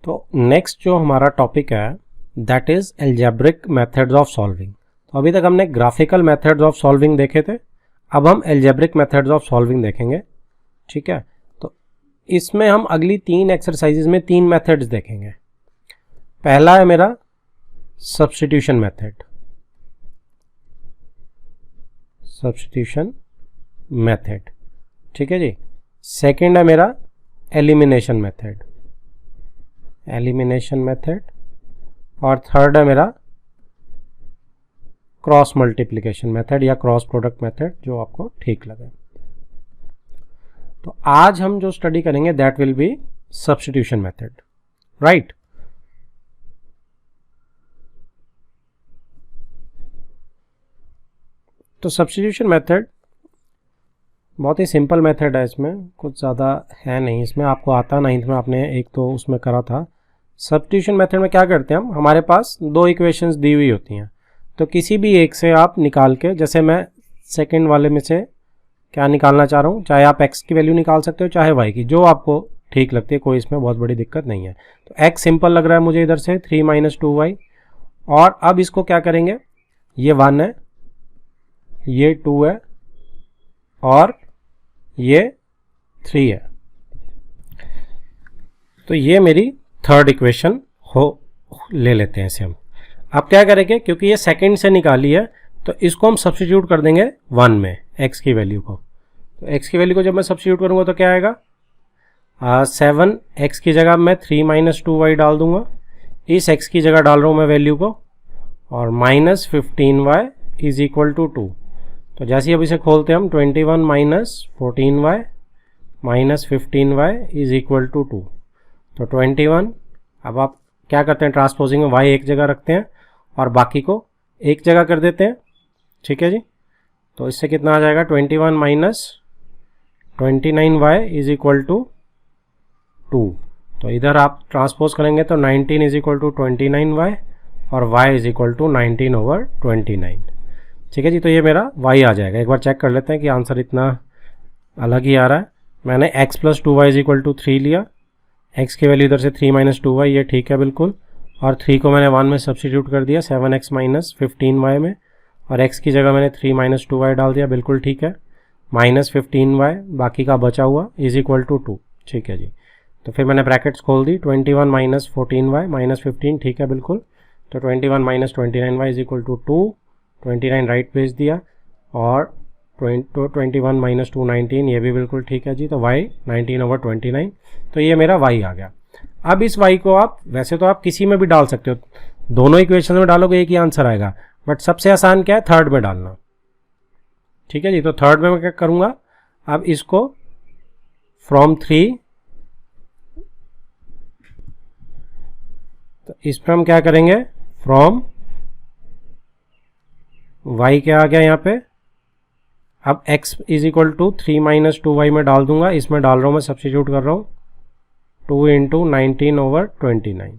तो नेक्स्ट जो हमारा टॉपिक है that is algebraic methods of solving. तो अभी तक हमने ग्राफिकल मेथड्स ऑफ सॉल्विंग देखे थे, अब हम एल्जेब्रिक मेथड्स ऑफ सॉल्विंग देखेंगे। ठीक है, तो इसमें हम अगली 3 एक्सरसाइजेज में 3 मेथड्स देखेंगे। पहला है मेरा सब्स्टिट्यूशन मेथड, सब्स्टिट्यूशन मेथड। ठीक है जी। सेकंड है मेरा एलिमिनेशन मेथड, एलिमिनेशन मेथड। और थर्ड है मेरा क्रॉस मल्टीप्लिकेशन मेथड या क्रॉस प्रोडक्ट मेथड, जो आपको ठीक लगे। तो आज हम जो स्टडी करेंगे that will be substitution method, right. तो सब्स्टिट्यूशन मेथड बहुत ही सिंपल मेथड है, इसमें कुछ ज़्यादा है नहीं। इसमें आपको आता 9th में आपने एक तो उसमें करा था। सब्स्टिट्यूशन मेथड में क्या करते हैं हम, हमारे पास 2 इक्वेशंस दी हुई होती हैं, तो किसी भी एक से आप निकाल के, जैसे मैं सेकंड वाले में से क्या निकालना चाह रहा हूँ, चाहे आप x की वैल्यू निकाल सकते हो चाहे y की, जो आपको ठीक लगती है, कोई इसमें बहुत बड़ी दिक्कत नहीं है। तो x सिंपल लग रहा है मुझे इधर से 3 - 2y। और अब इसको क्या करेंगे, ये 1 है, ये 2 है और ये 3 है। तो ये मेरी थर्ड इक्वेशन हो ले लेते हैं इसे हम। अब क्या करेंगे, क्योंकि ये सेकंड से निकाली है तो इसको हम सब्स्टिट्यूट कर देंगे 1 में x की वैल्यू को। तो x की वैल्यू को जब मैं सब्स्टिट्यूट करूंगा तो क्या आएगा, 7 x की जगह मैं 3 - 2y डाल दूंगा, इस x की जगह डाल रहा हूँ मैं वैल्यू को, और -15y इज इक्वल टू 2। तो जैसे ही अब इसे खोलते हैं हम, 21 - 14y -15y is equal to 2। तो 21, अब आप क्या करते हैं, ट्रांसपोजिंग में y एक जगह रखते हैं और बाकी को एक जगह कर देते हैं। ठीक है जी। तो इससे कितना आ जाएगा, 21 - 29y इज इक्वल टू 2। तो इधर आप ट्रांसपोज करेंगे तो 19 इज इक्वल टू 29y और y इज इक्वल टू 19/29। ठीक है जी। तो ये मेरा y आ जाएगा। एक बार चेक कर लेते हैं कि आंसर इतना अलग ही आ रहा है। मैंने x + 2y is equal to 3 लिया, x की वैल्यू इधर से 3 - 2y, ये ठीक है बिल्कुल, और 3 को मैंने 1 में सब्स्टिट्यूट कर दिया 7x - 15y में, और x की जगह मैंने 3 - 2y डाल दिया, बिल्कुल ठीक है, -15y बाकी का बचा हुआ इज इक्वल टू 2। ठीक है जी। तो फिर मैंने ब्रैकेट्स खोल दी, 21 - 14y -15, ठीक है बिल्कुल। तो 21 - 29y is equal to 2, 29 right भेज दिया, और 21 - 2 19, ये भी बिल्कुल ठीक है जी। तो y 19/29, तो ये मेरा y आ गया। अब इस y को आप वैसे तो आप किसी में भी डाल सकते हो, दोनों इक्वेशन में डालोगे एक ही आंसर आएगा, बट सबसे आसान क्या है, थर्ड में डालना। ठीक है जी। तो थर्ड में मैं क्या करूँगा, अब इसको फ्रॉम 3, तो इसमें हम क्या करेंगे, फ्रॉम y क्या आ गया यहाँ पे, अब x is equal to 3 - 2y में डाल दूंगा, इसमें डाल रहा हूँ मैं, सब्स्टिट्यूट कर रहा हूँ, 2 × 19/29।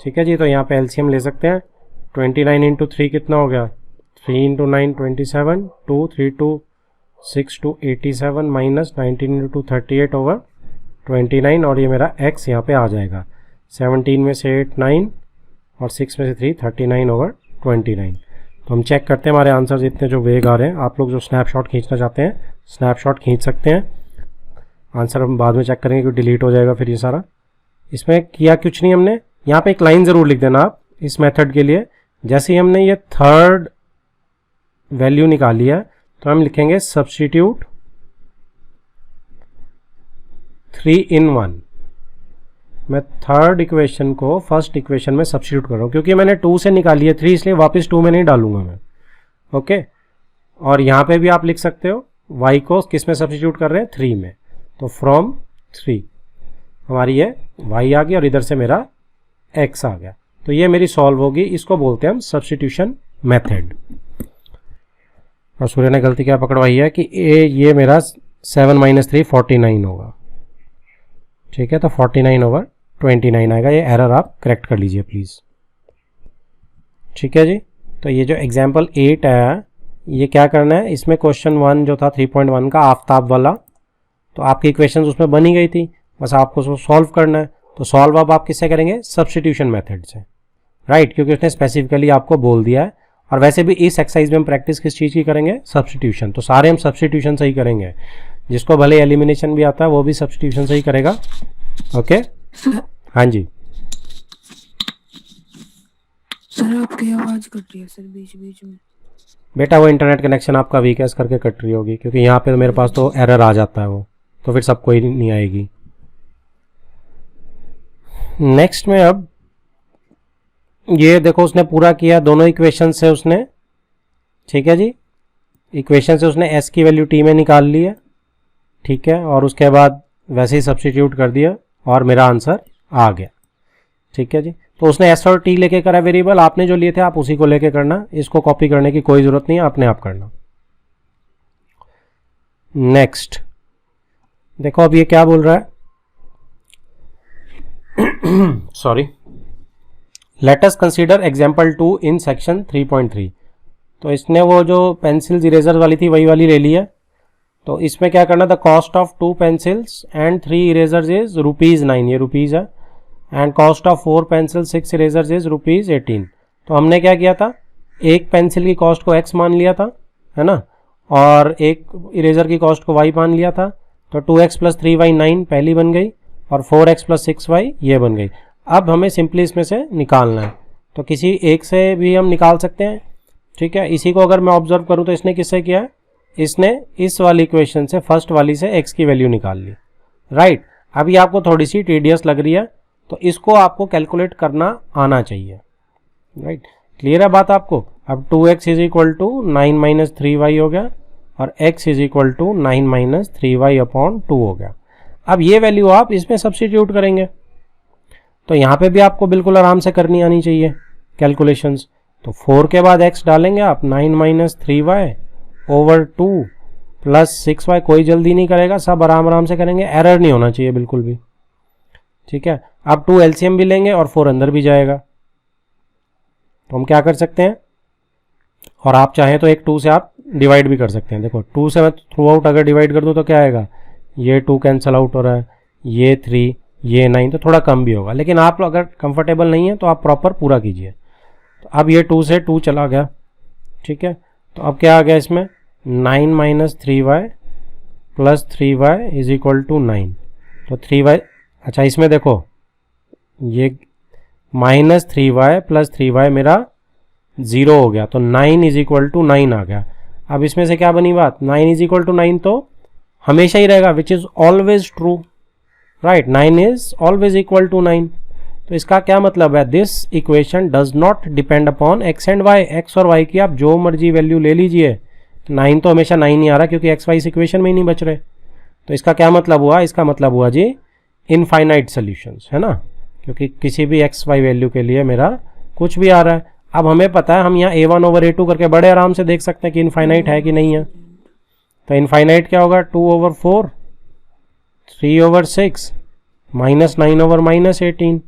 ठीक है जी। तो यहाँ पे एलसीएम ले सकते हैं, 29 × 3 कितना हो गया, 3 × 9 27, 2 3 2 6 2 87 -19 × 38/29, और ये मेरा x यहाँ पे आ जाएगा। 17 में से 8 9 और 6 में से 3 39/29। तो हम चेक करते हैं हमारे आंसर्स इतने जो वेग आ रहे हैं। आप लोग जो स्नैपशॉट खींचना चाहते हैं स्नैपशॉट खींच सकते हैं, आंसर हम बाद में चेक करेंगे क्योंकि डिलीट हो जाएगा फिर ये सारा। इसमें किया कुछ नहीं हमने, यहाँ पे एक लाइन ज़रूर लिख देना आप इस मेथड के लिए। जैसे ही हमने ये थर्ड वैल्यू निकाली है तो हम लिखेंगे सब्स्टिट्यूट 3 in 1। मैं थर्ड इक्वेशन को फर्स्ट इक्वेशन में सब्स्टिट्यूट कर रहा हूँ, क्योंकि मैंने 2 से निकाली है 3, इसलिए वापस 2 में नहीं डालूंगा मैं। ओके। और यहाँ पे भी आप लिख सकते हो y को किस में सब्स्टिट्यूट कर रहे हैं, 3 में। तो फ्रॉम 3 हमारी ये y आ गई और इधर से मेरा x आ गया। तो ये मेरी सॉल्व होगी, इसको बोलते हैं हम सब्स्टिट्यूशन मेथड। और सूर्य ने गलती क्या पकड़वाई है कि ये मेरा 7 - 3 49 होगा। ठीक है, तो 49/29 आएगा। ये एरर आप करेक्ट कर लीजिए प्लीज़। ठीक है जी। तो ये जो एग्जाम्पल 8 है, ये क्या करना है, इसमें क्वेश्चन 1 जो था 3.1 का आफ्ताब वाला, तो आपकी इक्वेशंस उसमें बनी गई थी, बस आपको उसको सॉल्व करना है। तो सॉल्व अब आप किससे करेंगे, सब्स्टिट्यूशन मेथड से, राइट, क्योंकि उसने स्पेसिफिकली आपको बोल दिया है। और वैसे भी इस एक्सरसाइज में हम प्रैक्टिस किस चीज़ की करेंगे, सब्स्टिट्यूशन, तो सारे हम सब्स्टिट्यूशन से ही करेंगे। जिसको भले एलिमिनेशन भी आता है वो भी सब्स्टिट्यूशन से ही करेगा। ओके, हाँ जी सर आपकी आवाज कट रही है सर बीच बीच में। बेटा वो इंटरनेट कनेक्शन आपका वीक है, इस करके कट रही होगी, क्योंकि यहाँ पे तो मेरे पास तो एरर आ जाता है वो, तो फिर सबको ही नहीं आएगी। नेक्स्ट में अब ये देखो उसने पूरा किया दोनों इक्वेशन से उसने, ठीक है जी, इक्वेशन से उसने s की वैल्यू t में निकाल ली है, ठीक है, और उसके बाद वैसे ही सब्स्टिट्यूट कर दिया और मेरा आंसर आ गया, ठीक है जी। तो उसने s और t लेके करा वेरिएबल, आपने जो लिए थे आप उसी को लेके करना, इसको कॉपी करने की कोई ज़रूरत नहीं है, अपने आप करना। नेक्स्ट देखो अब ये क्या बोल रहा है, sorry, let us consider example 2 in section 3.3। तो इसने वो जो पेंसिल्स इरेजर वाली थी वही वाली ले ली है। तो इसमें क्या करना, the cost of 2 pencils and 3 erasers is ₹9, ये रुपीज़ है, and cost of 4 pencil 6 erasers is ₹18। तो हमने क्या किया था, एक पेंसिल की कॉस्ट को x मान लिया था, है ना, और एक इरेजर की कॉस्ट को y मान लिया था। तो 2x + 3y 9 पहली बन गई, और 4x + 6y ये बन गई। अब हमें सिंपली इसमें से निकालना है, तो किसी एक से भी हम निकाल सकते हैं, ठीक है। इसी को अगर मैं ऑब्जर्व करूं तो इसने किससे किया है, इसने इस वाली इक्वेशन से, फर्स्ट वाली से x की वैल्यू निकाल ली, राइट। अभी आपको थोड़ी सी टीडियस लग रही है, तो इसको आपको कैलकुलेट करना आना चाहिए, राइट। क्लियर है बात आपको। अब 2x = 9 - 3y हो गया, और x = 9 - 3y/2 हो गया। अब ये वैल्यू आप इसमें सब्स्टिट्यूट करेंगे, तो यहाँ पे भी आपको बिल्कुल आराम से करनी आनी चाहिए कैलकुलेशंस। तो 4 के बाद x डालेंगे आप, 9 - 3y/2 + 6y, कोई जल्दी नहीं करेगा, सब आराम आराम से करेंगे, एरर नहीं होना चाहिए बिल्कुल भी, ठीक है। अब 2 एलसीएम भी लेंगे और 4 अंदर भी जाएगा, तो हम क्या कर सकते हैं, और आप चाहें तो एक 2 से आप डिवाइड भी कर सकते हैं। देखो 2 से मैं थ्रू आउट अगर डिवाइड कर दूँ तो क्या आएगा, ये 2 कैंसिल आउट हो रहा है, ये 3, ये 9, तो थोड़ा कम भी होगा, लेकिन आप अगर कंफर्टेबल नहीं है तो आप प्रॉपर पूरा कीजिए। तो अब ये 2 से 2 चला गया, ठीक है। तो अब क्या आ गया इसमें, 9 - 3y + 3y = 9। तो 3y, अच्छा इसमें देखो ये -3y + 3y मेरा 0 हो गया, तो 9 = 9 आ गया। अब इसमें से क्या बनी बात, 9 = 9 तो हमेशा ही रहेगा, which is always true, right. 9 is always equal to 9। तो इसका क्या मतलब है, this equation does not depend upon x and y, x और y की आप जो मर्जी वैल्यू ले लीजिए, 9 तो हमेशा 9 ही आ रहा, क्योंकि x y इस इक्वेशन में ही नहीं बच रहे। तो इसका क्या मतलब हुआ, इसका मतलब हुआ जी इनफाइनाइट सॉल्यूशंस, है ना, क्योंकि किसी भी x y वैल्यू के लिए मेरा कुछ भी आ रहा है। अब हमें पता है, हम यहाँ a1/a2 करके बड़े आराम से देख सकते हैं कि इनफाइनाइट है कि नहीं है। तो इनफाइनाइट क्या होगा, 2/4, 3/6, -9/- 18।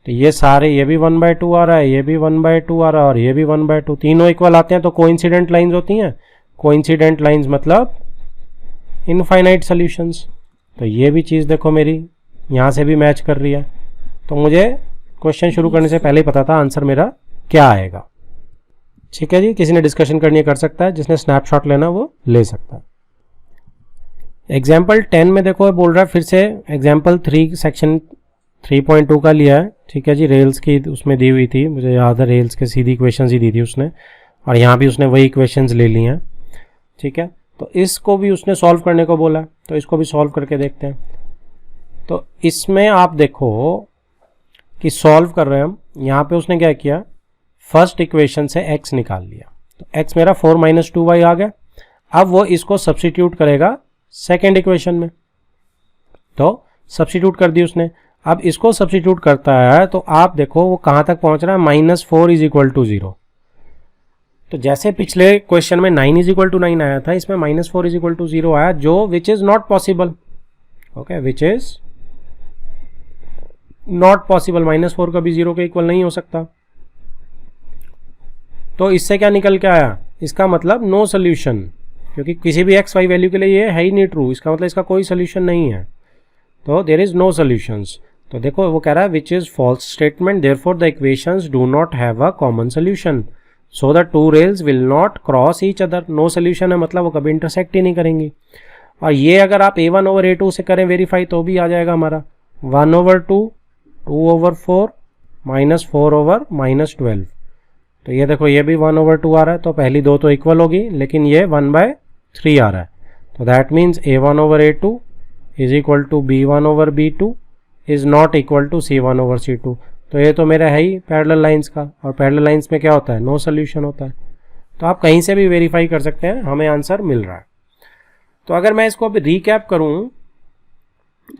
तो ये सारे, ये भी 1/2 आ रहा है, ये भी 1/2 आ रहा है, और ये भी 1/2, तीनों इक्वल आते हैं तो कोइंसिडेंट लाइंस होती हैं। कोइंसिडेंट लाइंस मतलब इनफाइनाइट सॉल्यूशंस। तो ये भी चीज़ देखो मेरी यहाँ से भी मैच कर रही है। तो मुझे क्वेश्चन शुरू करने से पहले ही पता था आंसर मेरा क्या आएगा, ठीक है जी। किसी ने डिस्कशन करनी है कर सकता है, जिसने स्नैपशॉट लेना वो ले सकता है। एग्जाम्पल 10 में देखो बोल रहा है, फिर से एग्जाम्पल 3 सेक्शन 3.2 का लिया है, ठीक है जी। रेल्स की उसमें दी हुई थी, मुझे याद है, रेल्स के सीधी इक्वेशंस ही दी थी उसने, और यहाँ भी उसने वही इक्वेशंस ले ली हैं, ठीक है। तो इसको भी उसने सॉल्व करने को बोला, तो इसको भी सॉल्व करके देखते हैं। तो इसमें आप देखो कि सॉल्व कर रहे हैं हम, यहाँ पे उसने क्या किया, फर्स्ट इक्वेशन से x निकाल लिया, तो x मेरा 4 - 2y आ गया। अब वो इसको सब्स्टिट्यूट करेगा सेकेंड इक्वेशन में, तो सब्स्टिट्यूट कर दी उसने। अब इसको सब्स्टिट्यूट करता है तो आप देखो वो कहाँ तक पहुँच रहा है, -4 = 0। तो जैसे पिछले क्वेश्चन में 9 = 9 आया था, इसमें -4 = 0 आया, जो which is not possible, okay, which is not possible. -4 कभी 0 के इक्वल नहीं हो सकता। तो इससे क्या निकल के आया, इसका मतलब नो सोल्यूशन, क्योंकि किसी भी x y वैल्यू के लिए ये है ही नहीं ट्रू, इसका मतलब इसका कोई सोल्यूशन नहीं है। तो देयर इज नो सोल्यूशंस। तो देखो वो कह रहा है which is false statement, therefore the equations do not have a common solution, so the two rails will not cross each other. No solution है मतलब वो कभी इंटरसेक्ट ही नहीं करेंगी। और ये अगर आप a1/a2 से करें वेरीफाई तो भी आ जाएगा हमारा 1/2, 2/4 -4/-12। तो ये देखो ये भी 1/2 आ रहा है, तो पहली दो तो इक्वल होगी, लेकिन ये 1/3 आ रहा है। तो that means a1/a2 is equal to b1/b2 is not equal to c1/c2। तो ये तो मेरा है ही पैरेलल लाइंस का, और पैरेलल लाइंस में क्या होता है, नो सोल्यूशन होता है। तो आप कहीं से भी वेरीफाई कर सकते हैं, हमें आंसर मिल रहा है। तो अगर मैं इसको अभी रीकैप करूं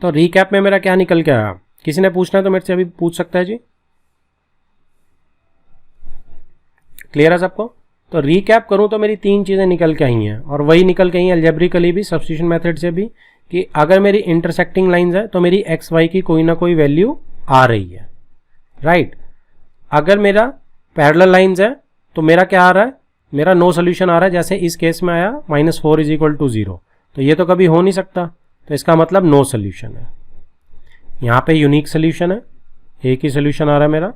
तो रीकैप में मेरा क्या निकल के आया, किसी ने पूछना है तो मेरे से अभी पूछ सकता है जी। क्लियर है सबको? तो रीकैप करूं तो मेरी तीन चीज़ें निकल के आई हैं, और वही निकल के आई हैं अलजेब्रिकली भी, सब्स्टिट्यूशन मेथड से भी, कि अगर मेरी इंटरसेक्टिंग लाइंस है तो मेरी एक्स वाई की कोई ना कोई वैल्यू आ रही है, राइट। अगर मेरा पैरेलल लाइंस है तो मेरा क्या आ रहा है, मेरा नो सोल्यूशन आ रहा है, जैसे इस केस में आया -4 = 0। तो ये तो कभी हो नहीं सकता, तो इसका मतलब नो सोल्यूशन है। यहाँ पे यूनिक सोल्यूशन है, एक ही सोल्यूशन आ रहा है मेरा,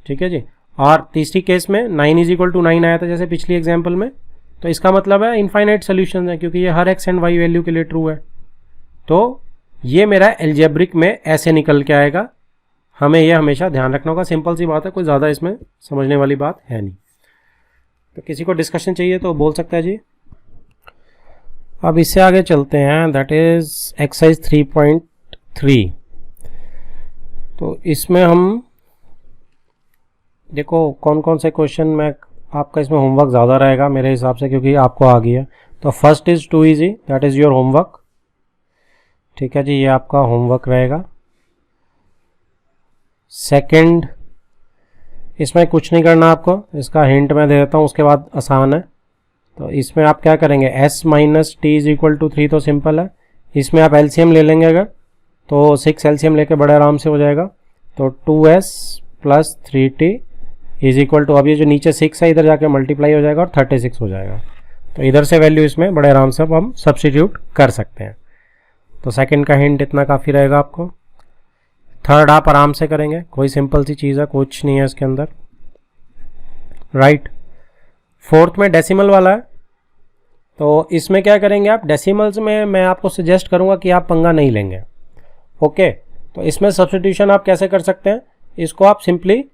ठीक है जी। और तीसरी केस में 9 = 9 आया था जैसे पिछली एग्जाम्पल में, तो इसका मतलब है इनफाइनाइट सोल्यूशन है, क्योंकि ये हर एक्स एंड वाई वैल्यू के लिए ट्रू है। तो ये मेरा एल्जेब्रिक में ऐसे निकल के आएगा, हमें यह हमेशा ध्यान रखना होगा। सिंपल सी बात है, कोई ज़्यादा इसमें समझने वाली बात है नहीं। तो किसी को डिस्कशन चाहिए तो बोल सकता है जी। अब इससे आगे चलते हैं, दैट इज एक्सरसाइज 3.3। तो इसमें हम देखो कौन कौन से क्वेश्चन में आपका इसमें होमवर्क ज़्यादा रहेगा मेरे हिसाब से, क्योंकि आपको आ गया। तो first is too easy, that is your homework, ठीक है जी, ये आपका होमवर्क रहेगा। सेकंड, इसमें कुछ नहीं करना आपको, इसका हिंट मैं दे देता हूँ, उसके बाद आसान है। तो इसमें आप क्या करेंगे, s - t = 3, तो सिंपल है। इसमें आप एलसीएम ले लेंगे अगर, तो 6 एलसीएम लेके बड़े आराम से हो जाएगा। तो 2s + 3t = अब ये जो नीचे 6 है इधर जाके मल्टीप्लाई हो जाएगा और 36 हो जाएगा। तो इधर से वैल्यू इसमें बड़े आराम से हम सब्स्टिट्यूट कर सकते हैं। तो सेकंड का हिंट इतना काफ़ी रहेगा आपको। थर्ड आप आराम से करेंगे, कोई सिंपल सी चीज़ है, कुछ नहीं है इसके अंदर, राइट। फोर्थ में डेसिमल वाला है, तो इसमें क्या करेंगे आप, डेसिमल्स में मैं आपको सजेस्ट करूंगा कि आप पंगा नहीं लेंगे, ओके। तो इसमें सब्स्टिट्यूशन आप कैसे कर सकते हैं, इसको आप सिंपली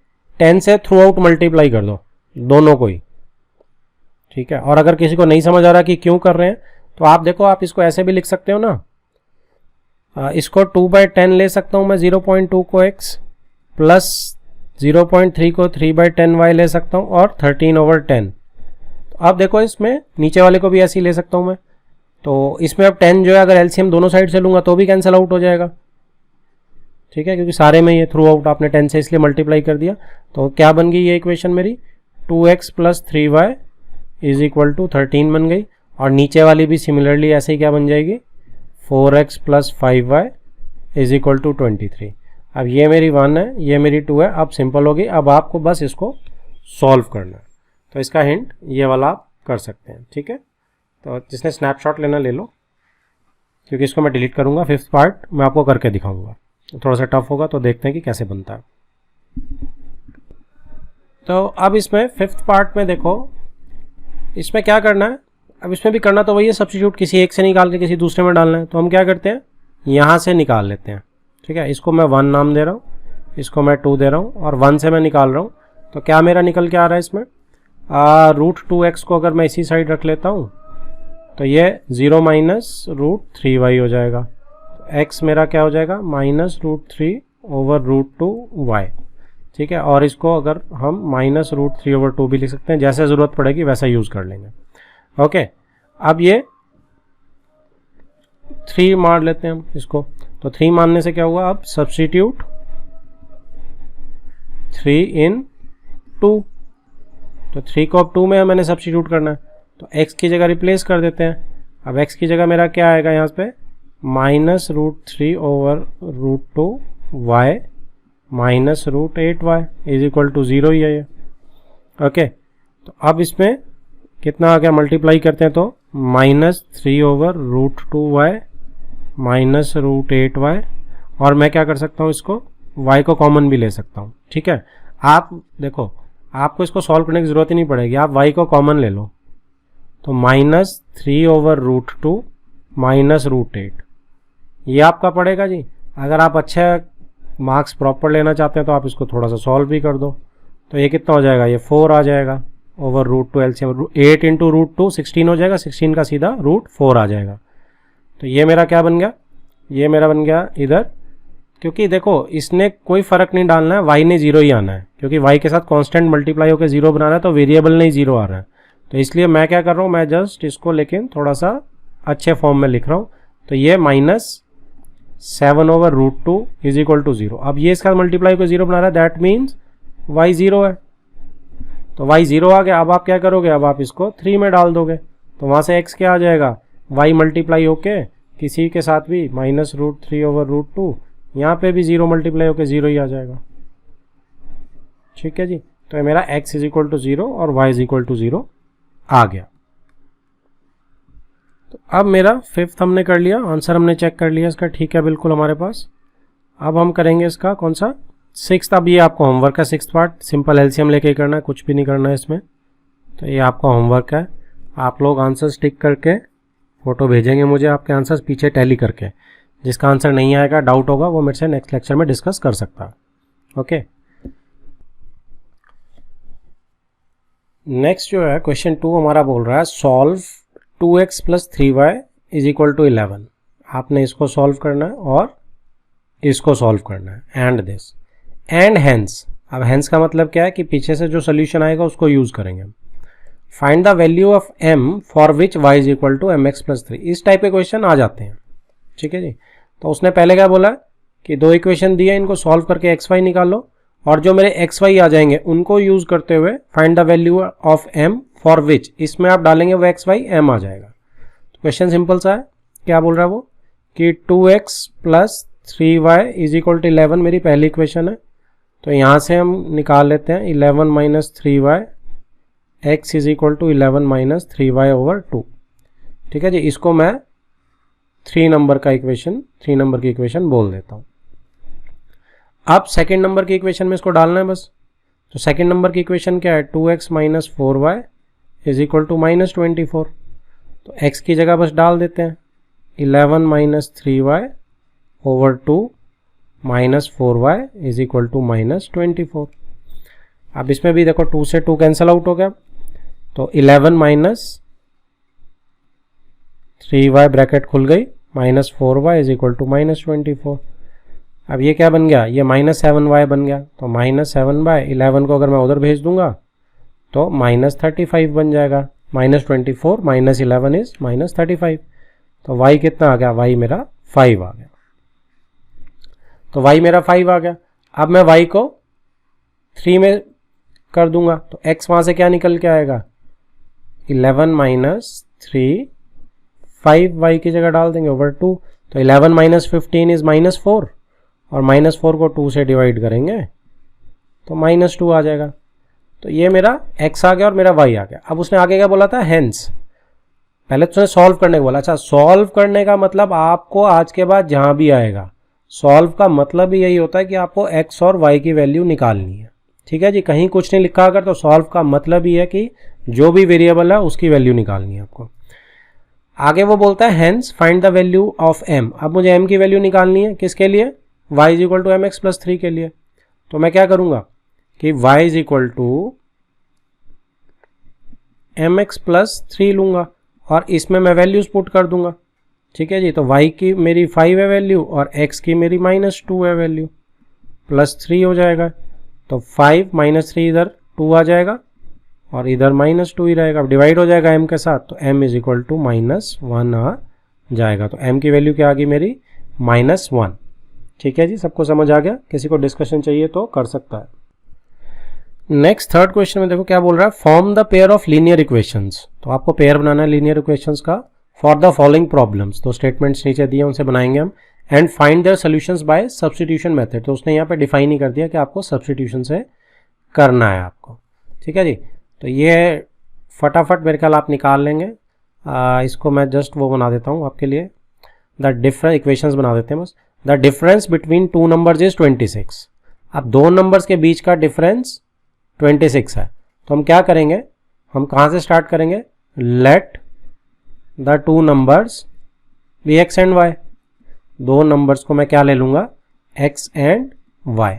10 से थ्रू आउट मल्टीप्लाई कर दो, दोनों को ही, ठीक है। और अगर किसी को नहीं समझ आ रहा कि क्यों कर रहे हैं, तो आप देखो, आप इसको ऐसे भी लिख सकते हो ना, इसको 2/10 ले सकता हूँ मैं, 0.2 को x प्लस 0.3 को 3/10y ले सकता हूँ, और 13/10। तो अब देखो इसमें नीचे वाले को भी ऐसे ही ले सकता हूँ मैं। तो इसमें अब 10 जो है अगर एलसीएम दोनों साइड से लूँगा तो भी कैंसिल आउट हो जाएगा, ठीक है, क्योंकि सारे में ये थ्रू आउट आपने 10 से इसलिए मल्टीप्लाई कर दिया। तो क्या बन गई ये इक्वेशन मेरी, 2x + 3y = 13 बन गई। और नीचे वाली भी सिमिलरली ऐसे ही क्या बन जाएगी, 4x + 5y = 23। अब ये मेरी 1 है, ये मेरी 2 है, अब सिंपल होगी। अब आपको बस इसको सॉल्व करना है। तो इसका हिंट ये वाला आप कर सकते हैं, ठीक है। तो जिसने स्नैपशॉट लेना ले लो, क्योंकि इसको मैं डिलीट करूँगा। फिफ्थ पार्ट मैं आपको करके दिखाऊंगा, तो थोड़ा सा टफ होगा, तो देखते हैं कि कैसे बनता है। तो अब इसमें फिफ्थ पार्ट में देखो, इसमें क्या करना है, अब इसमें भी करना तो वही है, सब्स्टिट्यूट किसी एक से निकाल के किसी दूसरे में डालना है। तो हम क्या करते हैं, यहाँ से निकाल लेते हैं, ठीक है। इसको मैं 1 नाम दे रहा हूँ, इसको मैं 2 दे रहा हूँ, और 1 से मैं निकाल रहा हूँ। तो क्या मेरा निकल के आ रहा है इसमें, √2x को अगर मैं इसी साइड रख लेता हूँ तो ये 0 - √3y हो जाएगा। तो x मेरा क्या हो जाएगा, -√3/√2y, ठीक है। और इसको अगर हम -√3/2 भी लिख सकते हैं, जैसे ज़रूरत पड़ेगी वैसा यूज़ कर लेंगे, ओके। अब ये 3 मान लेते हैं हम इसको। तो 3 मानने से क्या हुआ, अब सब्स्टिट्यूट 3 इन 2। तो 3 को अब 2 में मैंने सब्स्टिट्यूट करना है, तो x की जगह रिप्लेस कर देते हैं। अब x की जगह मेरा क्या आएगा यहाँ पे, -√3/√2y -√8y = 0 ही है ये, ओके। तो अब इसमें कितना आ गया, मल्टीप्लाई करते हैं तो -3/√2y -√8y, और मैं क्या कर सकता हूँ, इसको y को कॉमन भी ले सकता हूँ। ठीक है, आप देखो आपको इसको सॉल्व करने की ज़रूरत ही नहीं पड़ेगी, आप y को कॉमन ले लो तो -3/√2 -√8 ये आपका पड़ेगा जी। अगर आप अच्छे मार्क्स प्रॉपर लेना चाहते हैं तो आप इसको थोड़ा सा सॉल्व भी कर दो, तो ये कितना हो जाएगा, ये 4 आ जाएगा ओवर √2 एलसीएम 8 इंटू √2 16 हो जाएगा, 16 का सीधा √4 आ जाएगा। तो ये मेरा क्या बन गया, ये मेरा बन गया इधर, क्योंकि देखो इसने कोई फ़र्क नहीं डालना है, y ने 0 ही आना है, क्योंकि y के साथ कांस्टेंट मल्टीप्लाई होकर 0 बनाना है, तो वेरिएबल नहीं 0 आ रहा है। तो इसलिए मैं क्या कर रहा हूँ, मैं जस्ट इसको लेकिन थोड़ा सा अच्छे फॉर्म में लिख रहा हूँ। तो ये -7/√2 इज इक्वल टू 0। अब ये इसका मल्टीप्लाई को 0 बना रहा है, दैट मीन्स y 0 है, तो y 0 आ गया। अब आप क्या करोगे, अब आप इसको 3 में डाल दोगे, तो वहाँ से x क्या आ जाएगा, y मल्टीप्लाई होके किसी के साथ भी -√3/√2, यहाँ पे भी 0 मल्टीप्लाई होके 0 ही आ जाएगा। ठीक है जी, तो ये मेरा x इज इक्वल टू 0 और y इज इक्वल टू 0 आ गया। तो अब मेरा 5th हमने कर लिया, आंसर हमने चेक कर लिया इसका, ठीक है बिल्कुल हमारे पास। अब हम करेंगे इसका कौन सा 6th। अब ये आपका होमवर्क है 6th पार्ट, सिंपल एलसीएम लेके करना है, कुछ भी नहीं करना है इसमें। तो ये आपका होमवर्क है, आप लोग आंसर टिक करके फ़ोटो भेजेंगे मुझे आपके आंसर्स पीछे टैली करके। जिसका आंसर नहीं आएगा, डाउट होगा, वो मेरे से नेक्स्ट लेक्चर में डिस्कस कर सकता है। ओके, नेक्स्ट जो है क्वेश्चन 2 हमारा बोल रहा है solve 2x + 3y is equal to 11। आपने इसको सॉल्व करना है और इसको सॉल्व करना है, एंड दिस एंड हेंस। अब हेंस का मतलब क्या है कि पीछे से जो सोल्यूशन आएगा उसको यूज करेंगे। Find the value of m for which y is equal to mx + 3। इस टाइप के क्वेश्चन आ जाते हैं। ठीक है जी, तो उसने पहले क्या बोला कि 2 इक्वेशन दिए, इनको सॉल्व करके xy निकालो, और जो मेरे xy आ जाएंगे उनको यूज करते हुए find the value of m for विच, इसमें आप डालेंगे वो xy m आ जाएगा। तो क्वेश्चन सिंपल सा है, क्या बोल रहा है वो कि 2x + 3y is equal to 11 मेरी पहली इक्वेशन है। तो यहाँ से हम निकाल लेते हैं 11 - 3y x is equal to 11 - 3y over 2। ठीक है जी, इसको मैं 3 नंबर की इक्वेशन बोल देता हूँ। अब सेकेंड नंबर की इक्वेशन में इसको डालना है बस। तो सेकेंड नंबर की इक्वेशन क्या है, 2x - 4y is equal to -24। तो x की जगह बस डाल देते हैं 11 - 3y over 2 -4y is equal to -24। अब इसमें भी देखो 2 से 2 कैंसिल आउट हो गया, तो 11 - 3y ब्रैकेट खुल गई, -4y इज इक्वल टू -24। अब ये क्या बन गया, ये -7y बन गया। तो -7/11 को अगर मैं उधर भेज दूंगा तो -35 बन जाएगा। -24 - 11 इज -35। तो y कितना आ गया, y मेरा 5 आ गया। तो y मेरा 5 आ गया। अब मैं y को 3 में कर दूंगा, तो x वहाँ से क्या निकल के आएगा, 11 - 3 5y की जगह डाल देंगे ओवर 2। तो 11 - 15 इज -4, और -4 को 2 से डिवाइड करेंगे तो -2 आ जाएगा। तो ये मेरा x आ गया और मेरा y आ गया। अब उसने आगे क्या बोला था, हेंस। पहले तो उसने सॉल्व करने को बोला। अच्छा, सॉल्व करने का मतलब आपको आज के बाद जहाँ भी आएगा, सॉल्व का मतलब ही यही होता है कि आपको x और y की वैल्यू निकालनी है। ठीक है जी, कहीं कुछ नहीं लिखा अगर, तो सॉल्व का मतलब ही है कि जो भी वेरिएबल है उसकी वैल्यू निकालनी है आपको। आगे वो बोलता है hence find the value of m। अब मुझे m की वैल्यू निकालनी है, किसके लिए, y is equal to mx + 3 के लिए। तो मैं क्या करूंगा कि y is equal to mx + 3 लूंगा और इसमें मैं वैल्यूज पुट कर दूंगा। ठीक है जी, तो y की मेरी 5 है वैल्यू और x की मेरी -2 है वैल्यू, +3 हो जाएगा। तो 5 - 3 इधर 2 आ जाएगा और इधर -2 ही रहेगा। अब डिवाइड हो जाएगा m के साथ, तो m इज इक्वल टू -1 आ जाएगा। तो m की वैल्यू क्या आ गई मेरी, -1। ठीक है जी, सबको समझ आ गया, किसी को डिस्कशन चाहिए तो कर सकता है। नेक्स्ट थर्ड क्वेश्चन में देखो क्या बोल रहा है, form the pair of linear equations. तो आपको पेयर बनाना है लीनियर इक्वेशंस का फॉर द फॉलोइंग प्रॉब्लम्स। तो स्टेटमेंट्स नीचे दिए उनसे बनाएंगे हम, and find their solutions by substitution method. तो उसने यहाँ पे डिफाइन ही कर दिया कि आपको सब्स्टिट्यूशन से करना है आपको। ठीक है जी, तो ये फटाफट मेरे ख्याल आप निकाल लेंगे। इसको मैं जस्ट वो बना देता हूँ आपके लिए, द डिफरेंट इक्वेशंस बना देते हैं बस। The difference between two numbers is 26। अब दो नंबर्स के बीच का डिफरेंस 26 है, तो हम क्या करेंगे, हम कहाँ से स्टार्ट करेंगे, let the two numbers be x and y. दो नंबर्स को मैं क्या ले लूँगा, एक्स एंड वाई,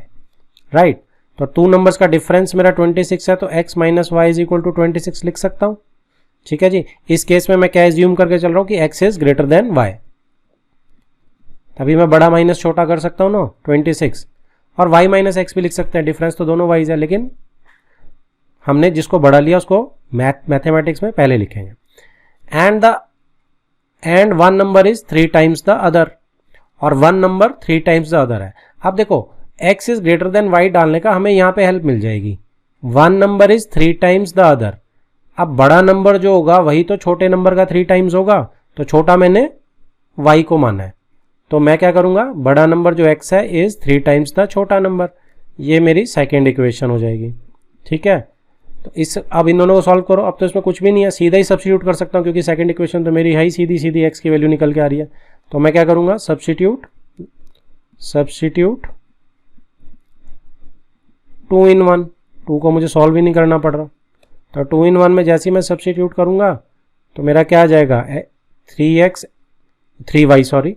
राइट। तो टू नंबर्स का डिफरेंस मेरा 26 है, तो x minus y is equal to 26 लिख सकता हूँ, ठीक है जी। इस केस में मैं क्या एज्यूम करके चल रहा हूँ कि x is greater than y, तभी मैं बड़ा माइनस छोटा कर सकता हूँ ना 26, और y माइनस एक्स भी लिख सकते हैं, डिफरेंस तो दोनों वाइज है, लेकिन हमने जिसको बड़ा लिया उसको मैथमेटिक्स में पहले लिखेंगे। And one number is 3 times the other, और one number 3 times the other है। अब देखो x is greater than y डालने का हमें यहाँ पे हेल्प मिल जाएगी, one number is 3 times the other. अब बड़ा नंबर जो होगा वही तो छोटे नंबर का 3 टाइम्स होगा, तो छोटा मैंने y को माना है, तो मैं क्या करूँगा, बड़ा नंबर जो x है इज 3 टाइम्स द छोटा नंबर। ये मेरी सेकेंड इक्वेशन हो जाएगी, ठीक है। तो इस अब इन दोनों को सॉल्व करो। अब तो इसमें कुछ भी नहीं है, सीधा ही सब्स्टिट्यूट कर सकता हूँ, क्योंकि सेकंड इक्वेशन तो मेरी है ही सीधी सीधी x की वैल्यू निकल के आ रही है। तो मैं क्या करूँगा, सब्स्टिट्यूट 2 in 1, 2 को मुझे सॉल्व ही नहीं करना पड़ रहा, तो 2 in 1 में जैसे ही मैं सब्स्टिट्यूट करूँगा तो मेरा क्या आ जाएगा, 3y सॉरी,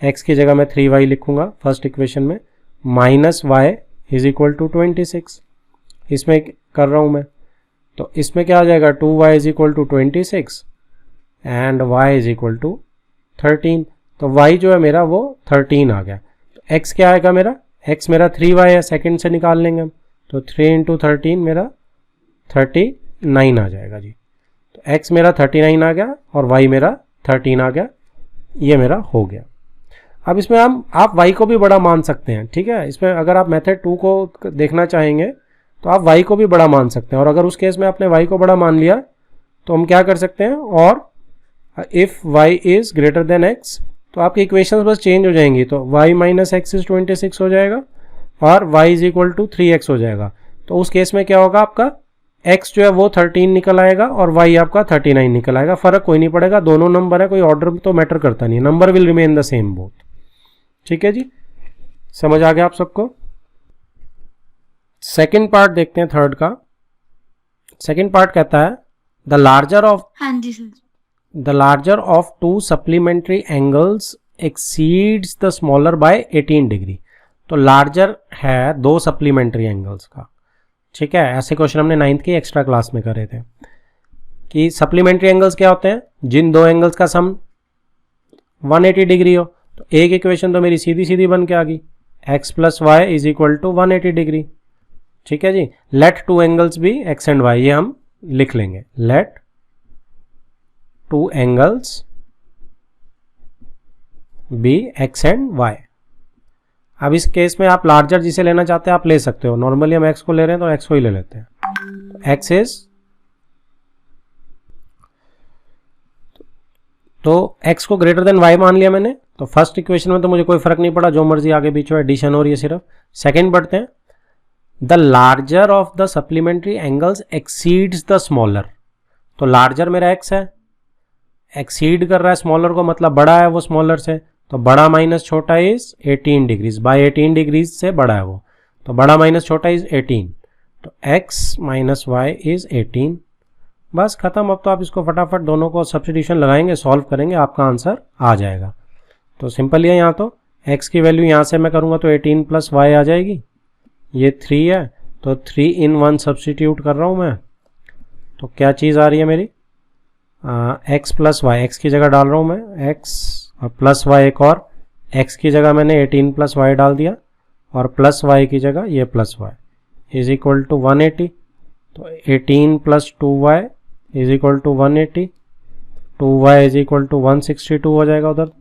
x की जगह मैं 3y लिखूँगा फर्स्ट इक्वेशन में, minus y is equal to 26, इसमें कर रहा हूँ मैं। तो इसमें क्या आ जाएगा, 2y is equal to 26 and y is equal to 13। तो y जो है मेरा वो 13 आ गया। तो x क्या आएगा मेरा, x मेरा 3y है, सेकंड से निकाल लेंगे हम, तो 3 इंटू 13 मेरा 39 आ जाएगा जी। तो x मेरा 39 आ गया और y मेरा 13 आ गया, ये मेरा हो गया। अब इसमें आप y को भी बड़ा मान सकते हैं, ठीक है। इसमें अगर आप मेथड 2 को देखना चाहेंगे तो आप y को भी बड़ा मान सकते हैं, और अगर उस केस में आपने y को बड़ा मान लिया तो हम क्या कर सकते हैं, और if y is greater then x, तो आपकी इक्वेशंस बस चेंज हो जाएंगी, तो y माइनस एक्स इज 26 हो जाएगा और y is equal to 3x हो जाएगा। तो उस केस में क्या होगा, आपका x जो है वो 13 निकल आएगा और y आपका 39 निकल आएगा। फर्क कोई नहीं पड़ेगा, दोनों नंबर है, कोई ऑर्डर तो मैटर करता नहीं, number will remain the same both, ठीक है जी। समझ आ गया आप सबको। सेकेंड पार्ट देखते हैं थर्ड का। सेकेंड पार्ट कहता है द लार्जर ऑफ, हाँ जी sir, the larger of two supplementary angles exceeds the smaller by 18 degree. तो लार्जर है दो सप्लीमेंट्री एंगल्स का, ठीक है। ऐसे क्वेश्चन हमने 9th की एक्स्ट्रा क्लास में करे थे कि सप्लीमेंट्री एंगल्स क्या होते हैं, जिन दो एंगल्स का सम 180 डिग्री हो। तो एक इक्वेशन तो मेरी सीधी सीधी बन के आ गई, x plus y is equal to 180 degree, ठीक है जी। लेट टू एंगल्स भी x एंड y, ये हम लिख लेंगे, let two angles be x and y। अब इस केस में आप लार्जर जिसे लेना चाहते हैं आप ले सकते हो, नॉर्मली हम x को ले रहे हैं तो x को ही ले लेते हैं। x इज, तो x को ग्रेटर देन y मान लिया मैंने, तो फर्स्ट इक्वेशन में तो मुझे कोई फर्क नहीं पड़ा, जो मर्जी आगे पीछे एडिशन हो रही है सिर्फ। सेकेंड बढ़ते हैं, the larger of the supplementary angles exceeds the smaller. तो लार्जर मेरा x है, एक्सीड कर रहा है स्मॉलर को, मतलब बड़ा है वो स्मॉलर से, तो बड़ा माइनस छोटा इज 18 डिग्रीज, बाय 18 डिग्रीज से बड़ा है वो, तो बड़ा माइनस छोटा इज 18, तो x माइनस वाई इज 18। बस खत्म। अब तो आप इसको फटाफट दोनों को सब्स्टिट्यूशन लगाएंगे, सॉल्व करेंगे, आपका आंसर आ जाएगा। तो सिंपल ही है, यहाँ तो x की वैल्यू यहाँ से मैं करूँगा तो 18 प्लस वाई आ जाएगी, ये 3 है, तो 3 in 1 सब्स्टिट्यूट कर रहा हूँ मैं, तो क्या चीज़ आ रही है मेरी, x प्लस वाई, एक्स की जगह डाल रहा हूँ मैं x और प्लस वाई एक और, x की जगह मैंने 18 प्लस वाई डाल दिया और प्लस वाई की जगह ये plus y is equal to 180। तो 18 plus 2y is equal to 180, 2y is equal to 162 हो जाएगा उधर,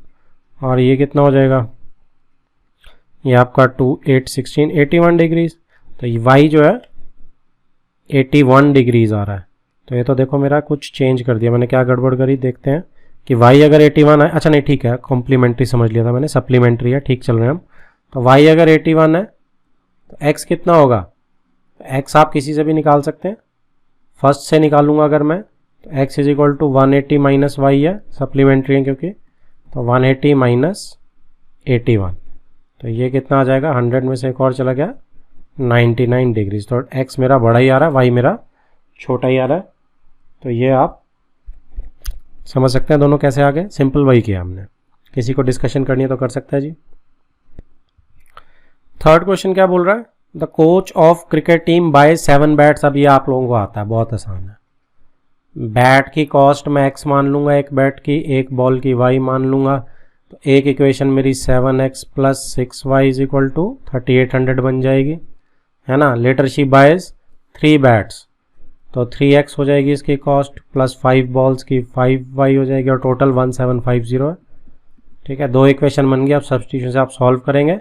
और ये कितना हो जाएगा, ये आपका 2 8 16 81 डिग्रीज। तो ये y जो है 81 डिग्रीज आ रहा है। तो ये तो देखो मेरा कुछ चेंज कर दिया मैंने, क्या गड़बड़ करी देखते हैं कि y अगर 81 है, अच्छा नहीं ठीक है, कॉम्प्लीमेंट्री समझ लिया था मैंने, सप्लीमेंट्री है, ठीक चल रहे हैं हम। तो y अगर 81 है तो x कितना होगा, x आप किसी से भी निकाल सकते हैं, फर्स्ट से निकालूंगा अगर मैं, तो x is equal to 180 minus y है, सप्लीमेंट्री है क्योंकि, तो 180 माइनस 81, तो ये कितना आ जाएगा, 100 में से एक और चला गया 99 डिग्रीज। तो x मेरा बड़ा ही आ रहा है, y मेरा छोटा ही आ रहा है। तो ये आप समझ सकते हैं दोनों कैसे आ गए, सिंपल वही किया हमने। किसी को डिस्कशन करनी है तो कर सकता है जी। थर्ड क्वेश्चन क्या बोल रहा है, the coach of cricket team by 7 bats. अब ये आप लोगों को आता है, बहुत आसान है। बैट की कॉस्ट मैं x मान लूंगा, एक बैट की, एक बॉल की y मान लूंगा। तो एक इक्वेशन मेरी 7x plus 6y is equal to 3800 बन जाएगी, है ना। लेटर शी बायज 3 बैट्स, तो 3x हो जाएगी इसकी कॉस्ट, प्लस 5 बॉल्स की 5y हो जाएगी, और टोटल 1750 है। ठीक है, 2 इक्वेशन बन गई। अब सब्स्टिट्यूशन से आप सॉल्व करेंगे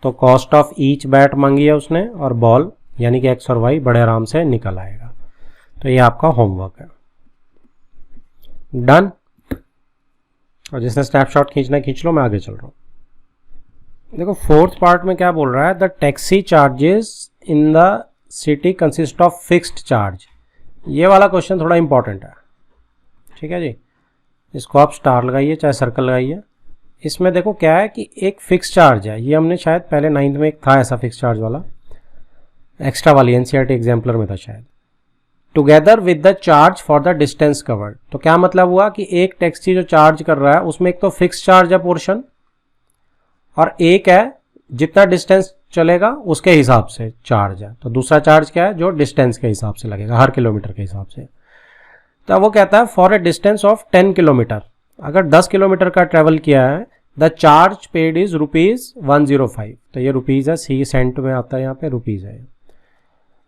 तो कॉस्ट ऑफ ईच बैट मांगी है उसने, और बॉल यानी कि x और y बड़े आराम से निकल आएगा। तो ये आपका होमवर्क है, डन। और जिसने स्नैपशॉट खींचना है खींच लो, मैं आगे चल रहा हूँ। देखो फोर्थ पार्ट में क्या बोल रहा है, the taxi charges in the city consist of fixed charge. ये वाला क्वेश्चन थोड़ा इंपॉर्टेंट है, ठीक है जी। इसको आप स्टार लगाइए चाहे सर्कल लगाइए। इसमें देखो क्या है कि एक फिक्स चार्ज है, ये हमने शायद पहले 9th में एक था ऐसा फिक्स चार्ज वाला, एक्स्ट्रा वाली एनसीईआरटी एग्जाम्पलर में था शायद। Together with the charge for the distance covered. तो क्या मतलब हुआ कि एक टैक्सी जो चार्ज कर रहा है उसमें एक तो फिक्स चार्ज है पोर्शन, और एक है जितना डिस्टेंस चलेगा उसके हिसाब से चार्ज है। तो दूसरा चार्ज क्या है, जो डिस्टेंस के हिसाब से लगेगा, हर किलोमीटर के हिसाब से। तो वो कहता है for a distance of 10 kilometre, अगर 10 किलोमीटर का ट्रेवल किया है, द चार्ज पेड इज ₹105। तो ये रुपीज़ है, सी सेंट में आता है, यहाँ पे रुपीज़ है।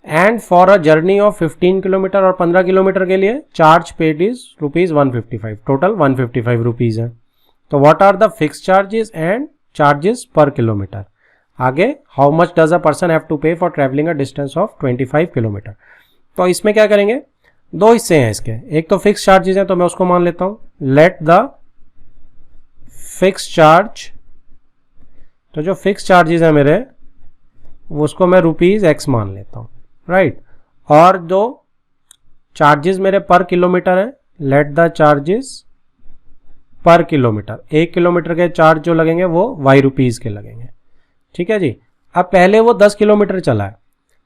And for a journey of 15 kilometre, और 15 किलोमीटर के लिए charge paid is ₹155। Total 155 rupees है। तो what are the fix charges and charges per kilometre. आगे, how much does a person have to pay for travelling a distance of 25 kilometre. तो इसमें क्या करेंगे, 2 हिस्से हैं इसके। एक तो फिक्स चार्जेस हैं, तो मैं उसको मान लेता हूं, लेट द फिक्स चार्ज। तो जो फिक्स चार्जेस है मेरे, उसको मैं ₹x मान लेता हूं, राइट। और जो चार्जेस मेरे पर किलोमीटर है, let the charges per kilometre. 1 kilometre के चार्ज जो लगेंगे वो ₹y के लगेंगे, ठीक है जी। अब पहले वो 10 किलोमीटर चला है,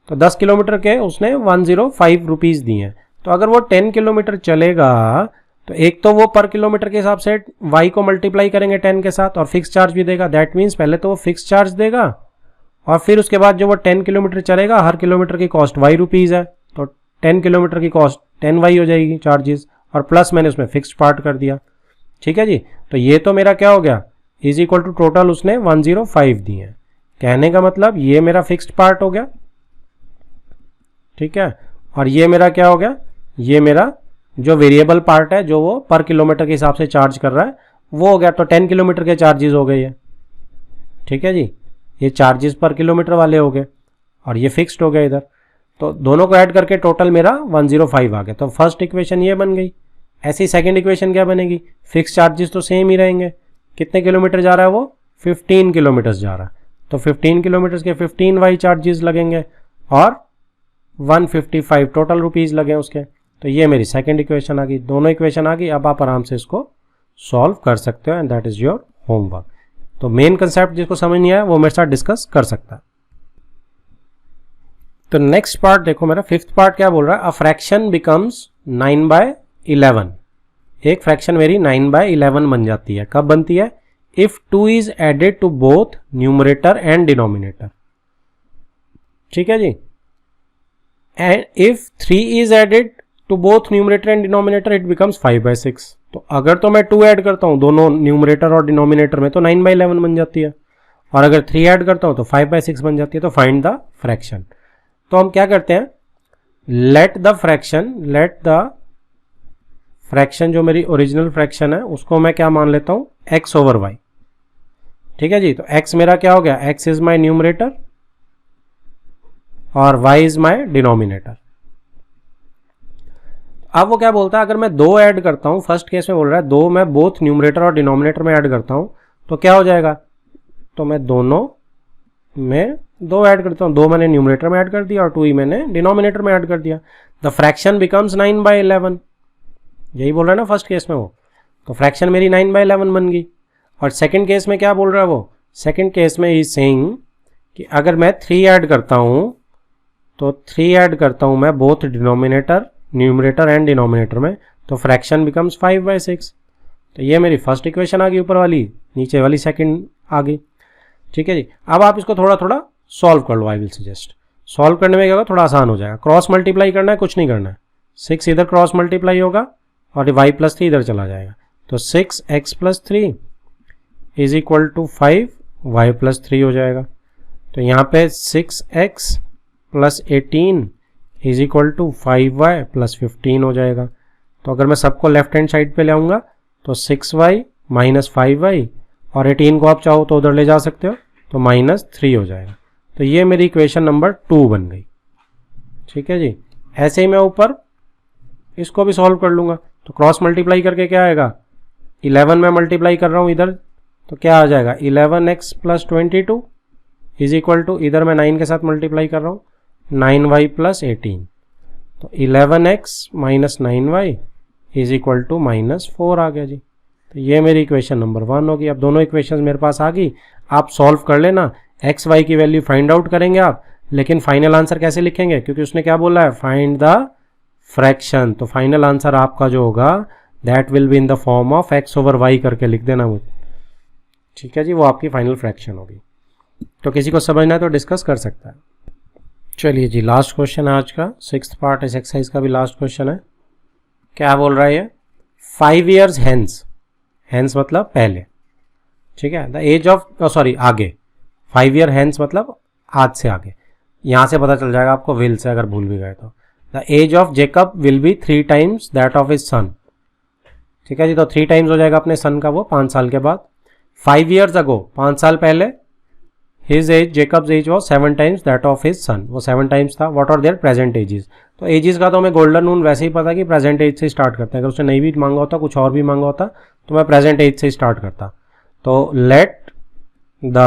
तो 10 किलोमीटर के उसने 105 रुपीज़ दिए हैं। तो अगर वो 10 किलोमीटर चलेगा, तो एक तो वो पर किलोमीटर के हिसाब से y को मल्टीप्लाई करेंगे 10 के साथ, और फिक्स चार्ज भी देगा। दैट मीन्स पहले तो वो फिक्स चार्ज देगा, और फिर उसके बाद जो वो 10 किलोमीटर चलेगा, हर किलोमीटर की कॉस्ट ₹y है, तो 10 किलोमीटर की कॉस्ट 10y हो जाएगी चार्जेस, और प्लस मैंने उसमें फिक्स पार्ट कर दिया, ठीक है जी। तो ये तो मेरा क्या हो गया, इज इक्वल टू टोटल उसने 105 दिए हैं। कहने का मतलब ये मेरा फिक्स्ड पार्ट हो गया, ठीक है। और ये मेरा क्या हो गया, ये मेरा जो वेरिएबल पार्ट है, जो वो पर किलोमीटर के हिसाब से चार्ज कर रहा है, वो हो गया। तो 10 किलोमीटर के चार्जेस हो गए ये, ठीक है जी। ये चार्जेस पर किलोमीटर वाले हो गए, और ये फिक्स्ड हो गए इधर। तो दोनों को ऐड करके टोटल मेरा 105 आ गया। तो फर्स्ट इक्वेशन ये बन गई। ऐसी सेकंड इक्वेशन क्या बनेगी, फिक्स चार्जेस तो सेम ही रहेंगे। कितने किलोमीटर जा रहा है वो, 15 किलोमीटर जा रहा है, तो 15 किलोमीटर के 15y चार्जेस लगेंगे, और 155 टोटल रुपीज़ लगे उसके। तो ये मेरी सेकंड इक्वेशन आ गई, दोनों इक्वेशन आ गई। अब आप आराम से इसको सॉल्व कर सकते हो, and that is your homework. तो मेन कंसेप्ट जिसको समझ नहीं आया वो मेरे साथ डिस्कस कर सकता है। तो नेक्स्ट पार्ट देखो, मेरा फिफ्थ पार्ट क्या बोल रहा है, अ फ्रैक्शन बिकम्स 9/11। एक फ्रैक्शन मेरी 9/11 बन जाती है। कब बनती है, if 2 is added to both numerator and denominator, ठीक है जी। And if 3 is added to both numerator and denominator, it becomes 5/6। तो अगर तो मैं 2 ऐड करता हूं दोनों न्यूमरेटर और डिनोमिनेटर में, तो 9/11 बन जाती है, और अगर 3 ऐड करता हूं तो 5/6 बन जाती है। तो फाइंड द फ्रैक्शन। तो हम क्या करते हैं, लेट द फ्रैक्शन जो मेरी ओरिजिनल फ्रैक्शन है उसको मैं क्या मान लेता हूं, x/y, ठीक है जी। तो x मेरा क्या हो गया, x इज माई न्यूमरेटर और y इज माई डिनोमिनेटर। अब वो क्या बोलता है, अगर मैं 2 ऐड करता हूं, फर्स्ट केस में बोल रहा है 2 मैं बोथ न्यूमरेटर और डिनोमिनेटर में ऐड करता हूं, तो क्या हो जाएगा, तो मैं दोनों में 2 ऐड करता हूं, 2 मैंने न्यूमरेटर में ऐड कर दिया और 2 ही मैंने डिनोमिनेटर में ऐड कर दिया। द फ्रैक्शन बिकम्स 9/11, यही बोल रहा है ना फर्स्ट केस में वो। तो फ्रैक्शन मेरी 9/11 बन गई। और सेकंड केस में क्या बोल रहा है वो, सेकंड केस में इज सेइंग कि अगर मैं 3 ऐड करता हूँ तो 3 ऐड करता हूँ मैं both denominator, numerator and denominator में, तो फ्रैक्शन बिकम्स 5/6। तो ये मेरी फर्स्ट इक्वेशन आ गई ऊपर वाली, नीचे वाली सेकंड आ गई। ठीक है जी। अब आप इसको थोड़ा थोड़ा सॉल्व कर लो। आई विल सजेस्ट सॉल्व करने में क्या होगा, थोड़ा आसान हो जाएगा। क्रॉस मल्टीप्लाई करना है, कुछ नहीं करना है। 6 इधर क्रॉस मल्टीप्लाई होगा और y+3 इधर चला जाएगा, तो 6x+3 is equal to 5y+3 हो जाएगा। तो यहाँ पे 6x+18 is equal to 5y+15 हो जाएगा। तो अगर मैं सबको लेफ्ट हैंड साइड पे ले आऊँगा तो 6y - 5y और 18 को आप चाहो तो उधर ले जा सकते हो, तो -3 हो जाएगा। तो ये मेरी इक्वेशन नंबर 2 बन गई। ठीक है जी। ऐसे ही मैं ऊपर इसको भी सॉल्व कर लूँगा। तो क्रॉस मल्टीप्लाई करके क्या आएगा, 11 में मल्टीप्लाई कर रहा हूँ इधर, तो क्या आ जाएगा 11x+22 इज इक्वल टू, इधर मैं 9 के साथ मल्टीप्लाई कर रहा हूँ, 9y+18। तो 11x - 9y is equal to -4 आ गया जी। तो ये मेरी इक्वेशन नंबर 1 होगी। अब दोनों इक्वेशन मेरे पास आ गई, आप सॉल्व कर लेना। एक्स वाई की वैल्यू फाइंड आउट करेंगे आप, लेकिन फाइनल आंसर कैसे लिखेंगे, क्योंकि उसने क्या बोला है, फाइंड द फ्रैक्शन। तो फाइनल आंसर आपका जो होगा that will be in the form of x/y करके लिख देना मुझे। ठीक है जी, वो आपकी फाइनल फ्रैक्शन होगी। तो किसी को समझना है तो डिस्कस कर सकता है। चलिए जी, लास्ट क्वेश्चन है आज का, 6th पार्ट इस एक्सरसाइज का भी लास्ट क्वेश्चन है। क्या बोल रहा है ये, 5 years hence, hence मतलब पहले, ठीक है, द एज ऑफ, सॉरी आगे, 5 year hence मतलब आज से आगे, यहाँ से पता चल जाएगा आपको विल से अगर भूल भी गए तो। The age of Jacob will be 3 times that of his son. ठीक है जी, तो 3 times हो जाएगा अपने सन का वो 5 साल के बाद। 5 years ago, 5 साल पहले, his age, Jacob's age was 7 times that of his son, वो 7 times था। What are their present ages, तो एजेस का तो हमें गोल्डन रूल वैसे ही पता कि प्रेजेंट एज से स्टार्ट करते हैं। अगर उसने नहीं भी मांगा होता, कुछ और भी मांगा होता, तो मैं प्रेजेंट एज से स्टार्ट करता। तो let the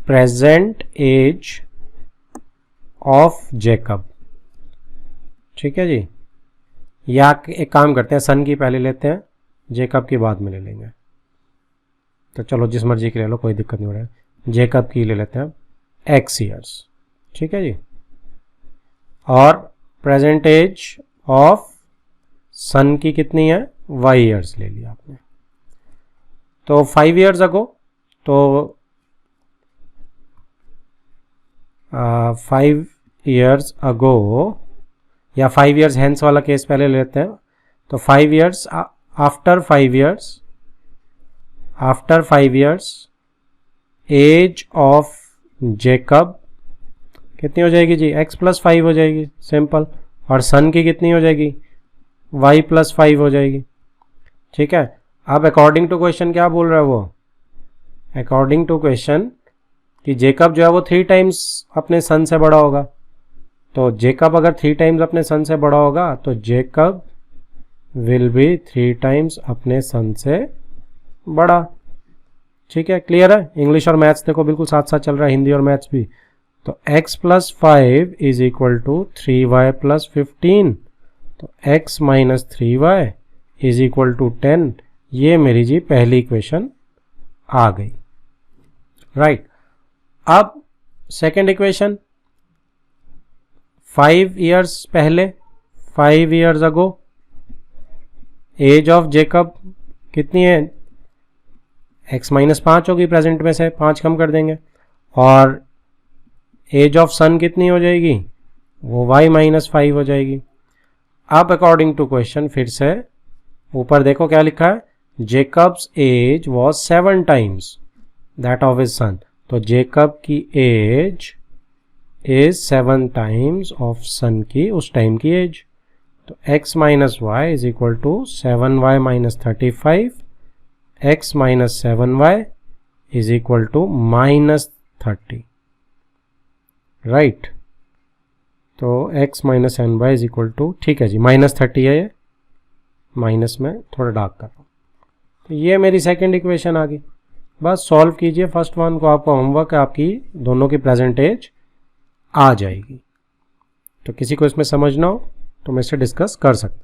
present age of Jacob, ठीक है जी, या एक काम करते हैं, सन की पहले लेते हैं, जेकब की बाद में ले लेंगे। तो चलो जिस मर्जी की ले लो, कोई दिक्कत नहीं हो रहा है। जेकब की ले लेते हैं x years, ठीक है जी, और प्रेजेंट एज ऑफ सन की कितनी है, y years ले लिया आपने। तो 5 years ago, तो 5 years ago या 5 years hence वाला केस पहले लेते हैं। तो 5 years after 5 years age of Jacob कितनी हो जाएगी जी, x+5 हो जाएगी, सिंपल। और सन की कितनी हो जाएगी, y+5 हो जाएगी। ठीक है, अब अकॉर्डिंग टू क्वेश्चन क्या बोल रहा है वो, अकॉर्डिंग टू क्वेश्चन कि जेकब जो है वो 3 times अपने सन से बड़ा होगा। तो जेकब अगर 3 times अपने सन से बड़ा होगा तो जेकब विल बी 3 times अपने सन से बड़ा। ठीक है, क्लियर है। इंग्लिश और मैथ्स देखो बिल्कुल साथ साथ चल रहा है, हिंदी और मैथ्स भी। तो x+5 is equal to 3y+15, तो x - 3y is equal to 10। ये मेरी जी पहली इक्वेशन आ गई, राइट। अब सेकेंड इक्वेशन, 5 years पहले, 5 years ago, age of Jacob कितनी है, x - 5 होगी, प्रेजेंट में से 5 कम कर देंगे, और एज ऑफ सन कितनी हो जाएगी, वो y - 5 हो जाएगी। अब अकॉर्डिंग टू क्वेश्चन फिर से ऊपर देखो क्या लिखा है, Jacob's age was 7 times that of his son. तो जेकब की age is 7 times of son की उस टाइम की एज। तो x - y is equal to 7y - 35, x - 7y is equal to -30, right. तो x - 7y is equal to, ठीक है जी, -30 है, ये माइनस में थोड़ा डार्क कर रहा हूँ। तो ये मेरी सेकेंड इक्वेशन आ गई। बस सॉल्व कीजिए फर्स्ट वन को, आपको होमवर्क है, आपकी दोनों की प्रेजेंट एज आ जाएगी। तो किसी को इसमें समझना हो तो मैं इससे डिस्कस कर सकता हूँ।